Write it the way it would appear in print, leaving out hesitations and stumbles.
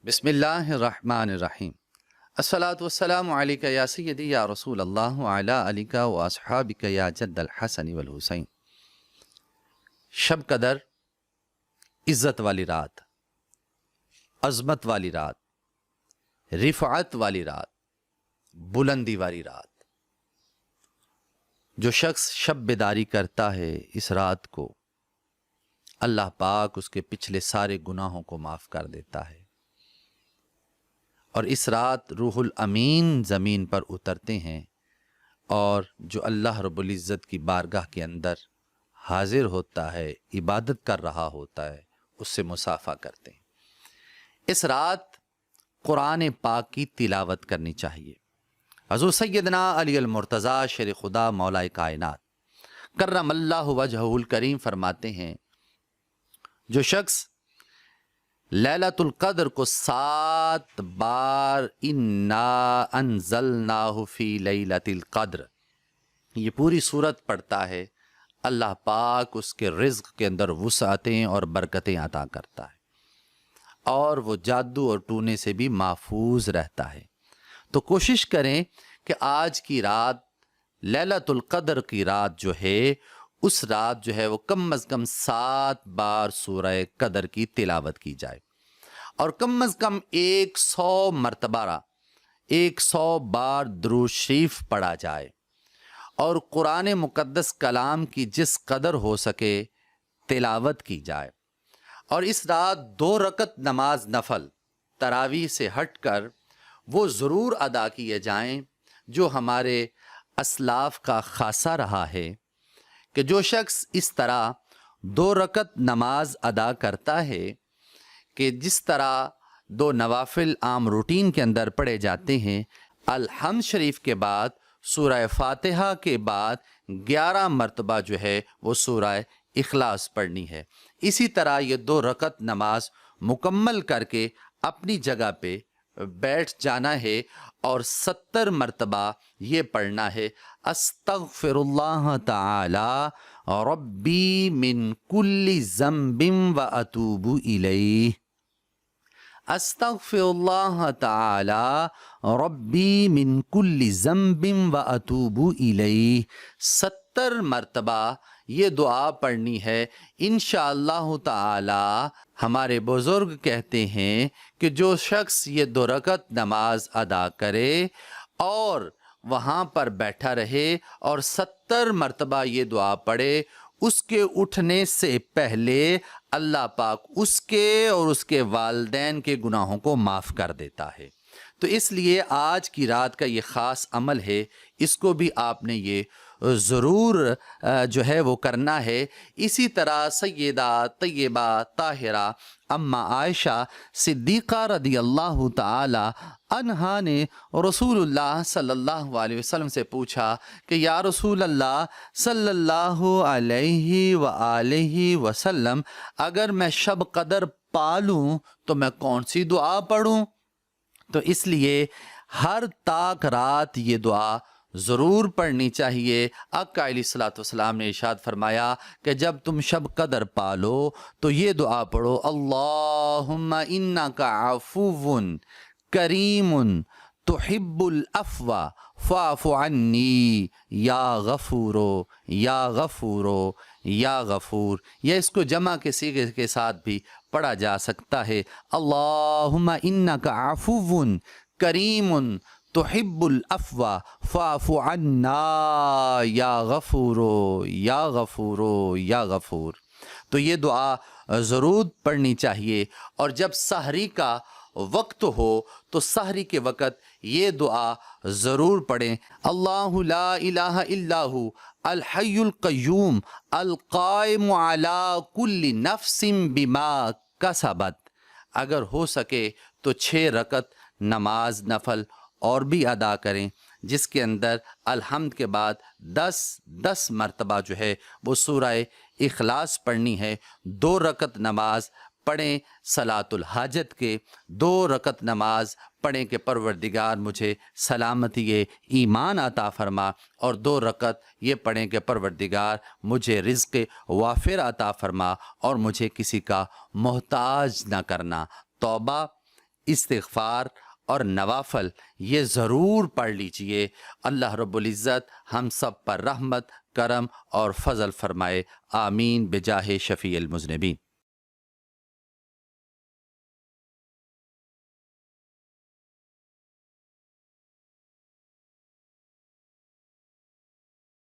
بسم اللہ الرحمن الرحیم۔ الصلاۃ والسلام علیک یا سیدی یا رسول اللہ وعلی آلک و اصحابک یا جد الحسن والحسین۔ شب قدر عزت والی رات، عظمت والی رات، رفعت والی رات، بلندی والی رات۔ جو شخص شب بیداری کرتا ہے اس رات کو، اللہ پاک اس کے پچھلے سارے گناہوں کو معاف کر دیتا ہے، اور اس رات روح الامین زمین پر اترتے ہیں اور جو اللہ رب العزت کی بارگاہ کے اندر حاضر ہوتا ہے، عبادت کر رہا ہوتا ہے، اس سے مصافحہ کرتے ہیں۔ اس رات قرآن پاک کی تلاوت کرنی چاہیے۔ حضور سیدنا علی المرتضیٰ شیر خدا مولا کائنات کرم اللہ وجہہ الکریم فرماتے ہیں، جو شخص لیلۃ القدر کو 7 بار انا انزلناہ فی لیلۃ القدر یہ پوری صورت پڑھتا ہے، اللہ پاک اس کے رزق کے اندر وسعتیں اور برکتیں عطا کرتا ہے، اور وہ جادو اور ٹونے سے بھی محفوظ رہتا ہے۔ تو کوشش کریں کہ آج کی رات، لیلۃ القدر کی رات جو ہے، اس رات جو ہے وہ کم از کم 7 بار سورہ قدر کی تلاوت کی جائے، اور کم از کم 100 مرتبہ 100 بار درود شریف پڑھا جائے، اور قرآن مقدس کلام کی جس قدر ہو سکے تلاوت کی جائے۔ اور اس رات 2 رکعت نماز نفل تراویح سے ہٹ کر وہ ضرور ادا کیے جائیں جو ہمارے اسلاف کا خاصہ رہا ہے، کہ جو شخص اس طرح 2 رکعت نماز ادا کرتا ہے کہ جس طرح 2 نوافل عام روٹین کے اندر پڑھے جاتے ہیں، الحمد شریف کے بعد سورہ فاتحہ کے بعد 11 مرتبہ جو ہے وہ سورہ اخلاص پڑھنی ہے۔ اسی طرح یہ 2 رکعت نماز مکمل کر کے اپنی جگہ پہ بیٹھ جانا ہے، اور 70 مرتبہ یہ پڑھنا ہے، استغفر اللہ تعالی ربی من کل ذنب و اتوب الیہ، استغفر اللہ تعالی ربی من کل ذنب و اتوب الیہ۔ 70 مرتبہ یہ دعا پڑھنی ہے۔ انشاءاللہ تعالی ہمارے بزرگ کہتے ہیں کہ جو شخص یہ 2 رکعت نماز ادا کرے اور وہاں پر بیٹھا رہے اور 70 مرتبہ یہ دعا پڑھے، اس کے اٹھنے سے پہلے اللہ پاک اس کے اور اس کے والدین کے گناہوں کو معاف کر دیتا ہے۔ تو اس لیے آج کی رات کا یہ خاص عمل ہے، اس کو بھی آپ نے یہ ضرور جو ہے وہ کرنا ہے۔ اسی طرح سیدہ طیبہ طاہرہ اما عائشہ صدیقہ رضی اللہ تعالی عنہا نے رسول اللہ صلی اللہ علیہ وسلم سے پوچھا کہ یا رسول اللہ صلی اللہ علیہ وآلہ وسلم، اگر میں شب قدر پالوں تو میں کون سی دعا پڑھوں؟ تو اس لیے ہر طاق رات یہ دعا ضرور پڑھنی چاہیے۔ آقا علیہ الصلوۃ والسلام نے ارشاد فرمایا کہ جب تم شب قدر پالو تو یہ دعا پڑھو، اللہم انک عفو کریم تحب العفو فاعف عنی یا غفورو یا غفورو یا غفور۔ یا اس کو جمع کے صیغے کے ساتھ بھی پڑھا جا سکتا ہے، اللہم انک عفو کریم تحب العفو فاعف عنا یا غفورو یا غفورو یا غفور۔ تو یہ دعا ضرور پڑھنی چاہیے، اور جب سحری کا وقت ہو تو سحری کے وقت یہ دعا ضرور پڑھیں، اللہ لا الہ الا ہو الحی القیوم القائم علی کل نفس بما کسبت۔ اگر ہو سکے تو 6 رکعت نماز نفل اور بھی ادا کریں، جس کے اندر الحمد کے بعد 10 مرتبہ جو ہے وہ سورہ اخلاص پڑھنی ہے۔ 2 رکعت نماز پڑھیں صلاۃ الحاجت کے، 2 رکعت نماز پڑھیں کہ پروردگار مجھے سلامتی ایمان عطا فرما، اور 2 رکعت یہ پڑھیں کہ پروردگار مجھے رزق وافر عطا فرما اور مجھے کسی کا محتاج نہ کرنا۔ توبہ استغفار اور نوافل یہ ضرور پڑھ لیجئے۔ اللہ رب العزت ہم سب پر رحمت، کرم اور فضل فرمائے، آمین بجاہ شفیع المذنبین۔